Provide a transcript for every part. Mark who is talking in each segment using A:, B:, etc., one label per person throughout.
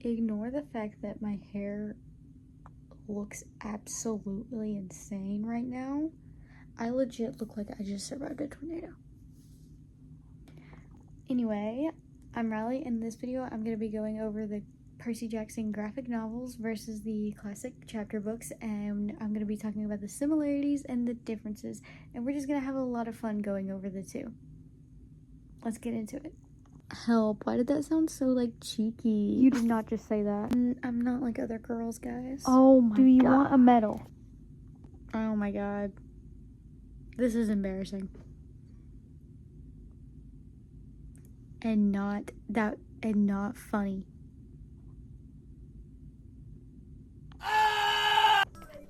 A: Ignore the fact that my hair looks absolutely insane right now. I legit look like I just survived a tornado. Anyway, I'm Riley. In this video, I'm going to be going over the Percy Jackson graphic novels versus the classic chapter books, and I'm going to be talking about the similarities and the differences, and we're just going to have a lot of fun going over the two. Let's get into it. Help, why did that sound so, like, cheeky?
B: You did not just say that.
A: I'm not like other girls, guys.
B: Oh my god. Do you want a medal?
A: Oh my god. This is embarrassing. And not funny.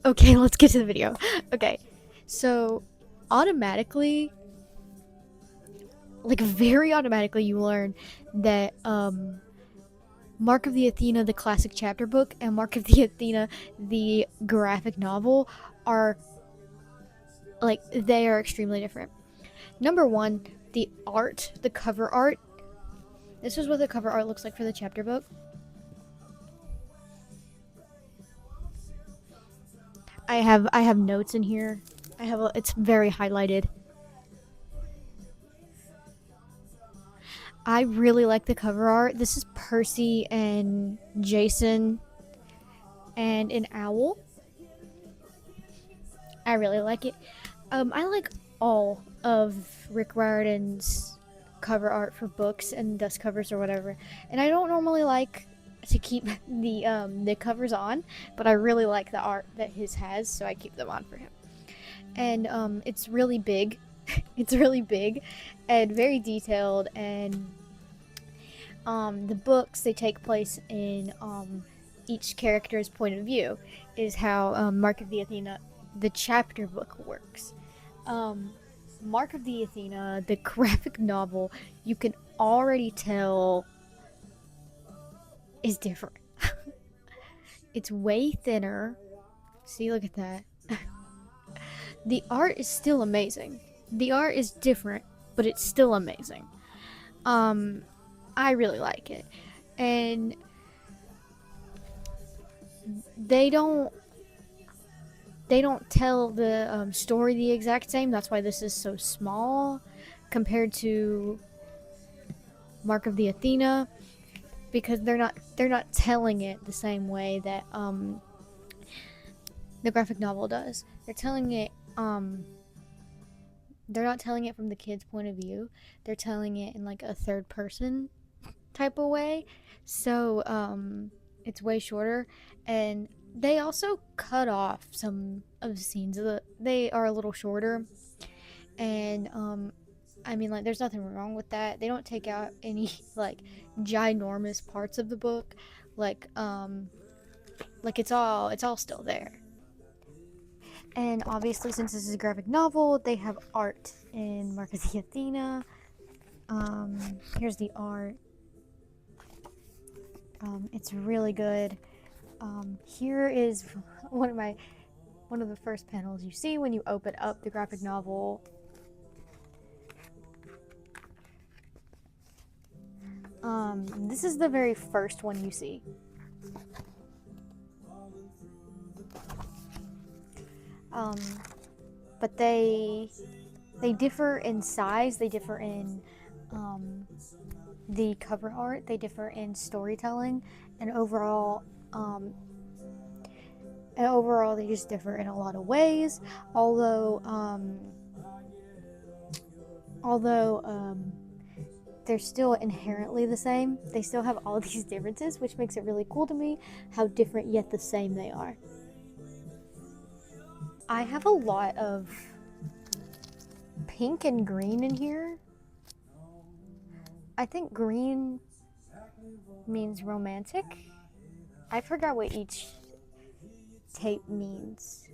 A: Okay, let's get to the video. Okay, so automatically, like very automatically, you learn that Mark of the Athena, the classic chapter book, and Mark of the Athena, the graphic novel, are like, they are extremely different. Number one, the art, the cover art. This is what the cover art looks like for the chapter book. I have notes in here. It's very highlighted. I really like the cover art. This is Percy and Jason and an owl. I really like it. I like all of Rick Riordan's cover art for books and dust covers or whatever. And I don't normally like to keep the covers on, but I really like the art that his has, so I keep them on for him. And it's really big. It's really big and very detailed, and the books, they take place in each character's point of view, is how Mark of the Athena, the chapter book, works. Mark of the Athena, the graphic novel, you can already tell is different. It's way thinner. See, look at that. The art is still amazing. The art is different, but it's still amazing. I really like it. And they don't tell the story the exact same. That's why this is so small compared to Mark of the Athena, because they're not telling it the same way that the graphic novel does. They're telling it they're not telling it from the kid's point of view. They're telling it in like a third person type of way. So it's way shorter, and they also cut off some of the scenes. They are a little shorter, and I mean, like, there's nothing wrong with that. They don't take out any like ginormous parts of the book, like it's all still there. And obviously, since this is a graphic novel, they have art in Mark of the Athena. Here's the art. It's really good. Here is one of the first panels you see when you open up the graphic novel. This is the very first one you see. But they differ in size, they differ in the cover art, they differ in storytelling, and overall they just differ in a lot of ways. Although they're still inherently the same, they still have all these differences, which makes it really cool to me how different yet the same they are. I have a lot of pink and green in here. I think green means romantic. I forgot what each tape means.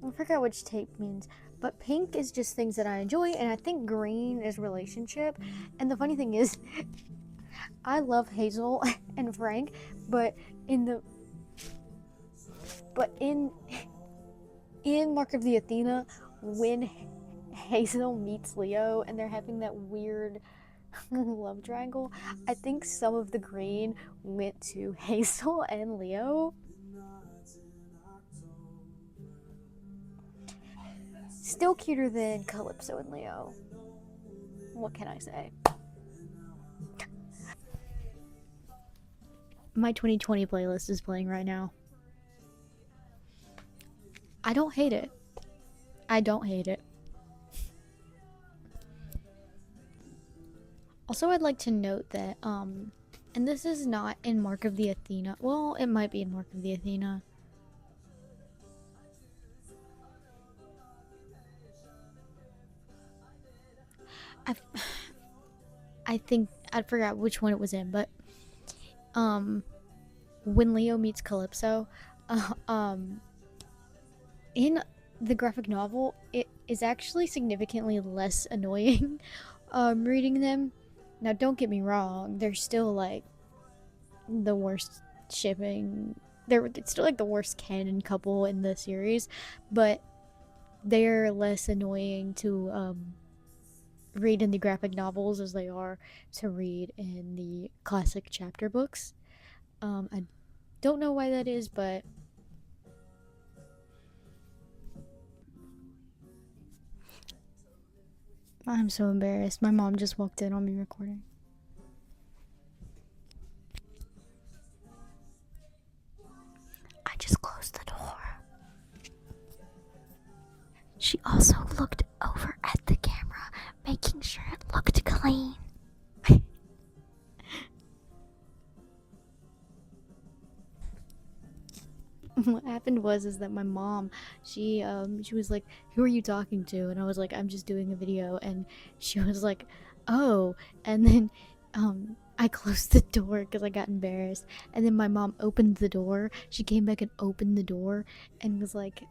A: I forgot which tape means. But pink is just things that I enjoy, and I think green is relationship. And the funny thing is, I love Hazel and Frank, but in Mark of the Athena, when Hazel meets Leo and they're having that weird love triangle. I think some of the green went to Hazel and Leo. Still cuter than Calypso and Leo. What can I say? My 2020 playlist is playing right now. I don't hate it. I don't hate it. Also, I'd like to note that, and this is not in Mark of the Athena. Well, it might be in Mark of the Athena. I, I think I forgot which one it was in, but when Leo meets Calypso, uh, um, in the graphic novel, it is actually significantly less annoying reading them. Now, don't get me wrong, they're still like the worst shipping. It's still like the worst canon couple in the series, but they're less annoying to read in the graphic novels as they are to read in the classic chapter books. I don't know why that is, but I'm so embarrassed. My mom just walked in on me recording. I just closed the door. She also looked over at the camera, making sure it looked clean. What happened was that my mom, she was like, "Who are you talking to?" And I was like, "I'm just doing a video." And she was like, "Oh." And then I closed the door because I got embarrassed. And then my mom opened the door. She came back and opened the door and was like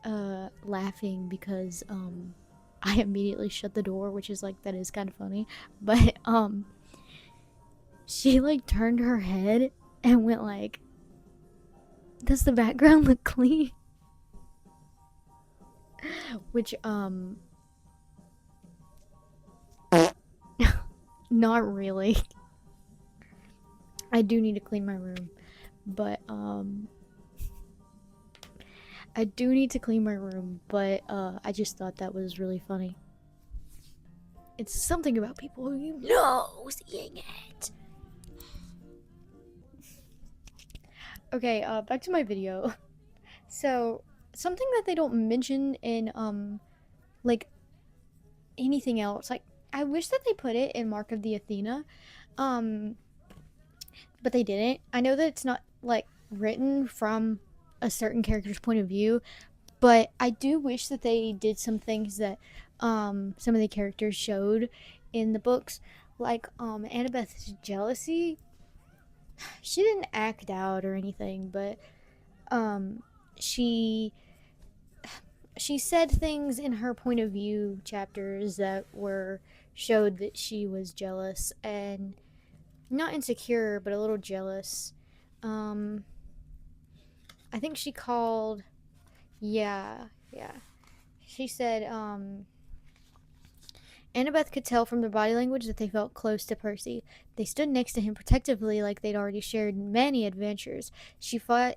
A: laughing because I immediately shut the door, which is like, that is kind of funny. But she like turned her head and went like, "Does the background look clean?" Which not really. I do need to clean my room, but I do need to clean my room, but I just thought that was really funny. It's something about people who you know seeing it. Okay, back to my video. So, something that they don't mention in like anything else, like I wish that they put it in Mark of the Athena, um but they didn't. I know that it's not like written from a certain character's point of view, but I do wish that they did some things that some of the characters showed in the books, like Annabeth's jealousy. She didn't act out or anything, but um she she said things in her point of view chapters that were showed that she was jealous and not insecure, but a little jealous. Um, I think she called, yeah. She said, Annabeth could tell from their body language that they felt close to Percy. They stood next to him protectively like they'd already shared many adventures. She fought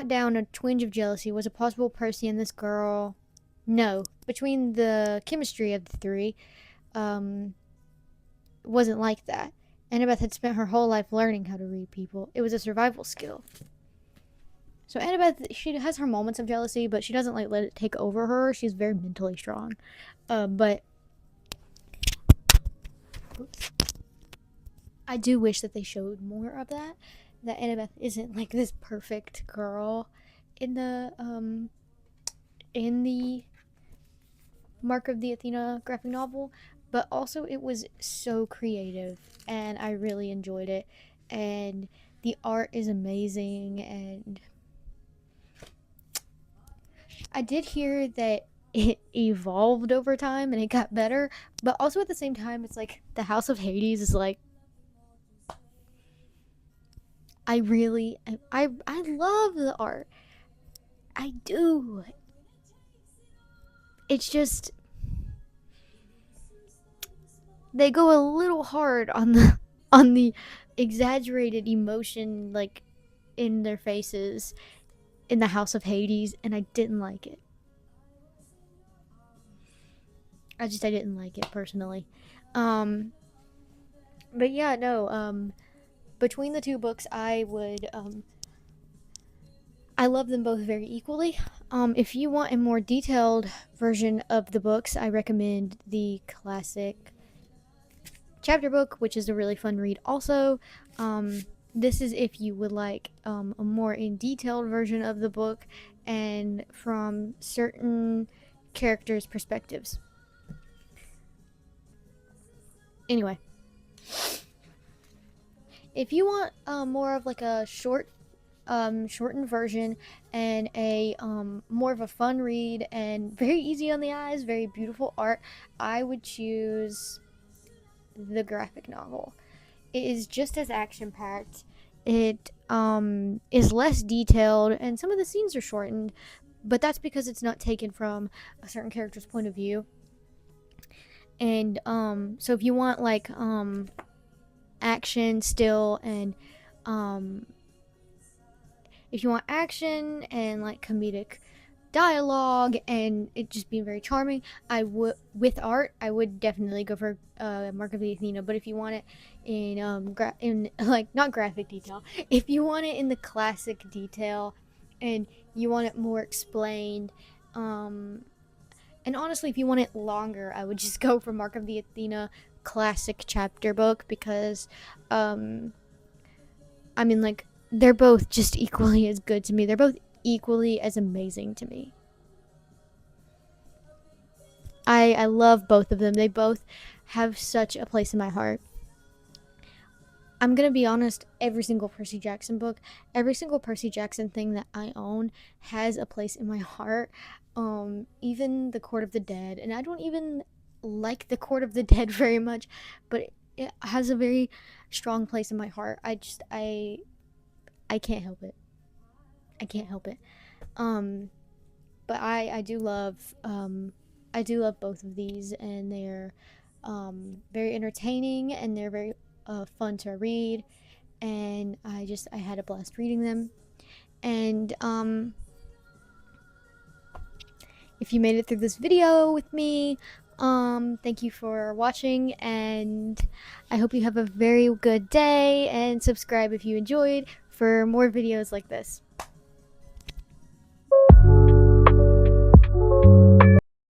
A: down a twinge of jealousy. Was it possible Percy and this girl? No. Between the chemistry of the three, um, wasn't like that. Annabeth had spent her whole life learning how to read people. It was a survival skill. So Annabeth, she has her moments of jealousy, but she doesn't like let it take over her. She's very mentally strong. But oops. I do wish that they showed more of that. That Annabeth isn't like this perfect girl in the Mark of the Athena graphic novel, but also it was so creative and I really enjoyed it. And the art is amazing, and I did hear that it evolved over time and it got better, but also at the same time, it's like the House of Hades is like, I love the art. I do. It's just they go a little hard on the on the exaggerated emotion like in their faces in the House of Hades, and I didn't like it. I didn't like it personally. Um, but yeah, no. Between the two books, I love them both very equally. If you want a more detailed version of the books, I recommend the classic chapter book, which is a really fun read. Also, this is if you would like a more in detailed version of the book and from certain characters' perspectives. Anyway, if you want more of like a shortened version and a more of a fun read and very easy on the eyes, very beautiful art, I would choose the graphic novel. It is just as action packed. It is less detailed, and some of the scenes are shortened, but that's because it's not taken from a certain character's point of view. And so if you want like action still, and um, if you want action and like comedic dialogue and it just being very charming, I would with art I would definitely go for Mark of the Athena. But if you want it in in like not graphic detail, if you want it in the classic detail and you want it more explained, and honestly if you want it longer, I would just go for Mark of the Athena classic chapter book, because um I mean, like, they're both just equally as good to me. They're both equally as amazing to me. I love both of them. They both have such a place in my heart. I'm gonna be honest, every single Percy Jackson book, every single Percy Jackson thing that I own has a place in my heart. Even the Court of the Dead, and I don't even like the Court of the Dead very much, but it has a very strong place in my heart. I can't help it. I can't help it. Um, but I do love both of these, and they're very entertaining, and they're very fun to read, and I had a blast reading them. And if you made it through this video with me, thank you for watching, and I hope you have a very good day, and subscribe if you enjoyed for more videos like this.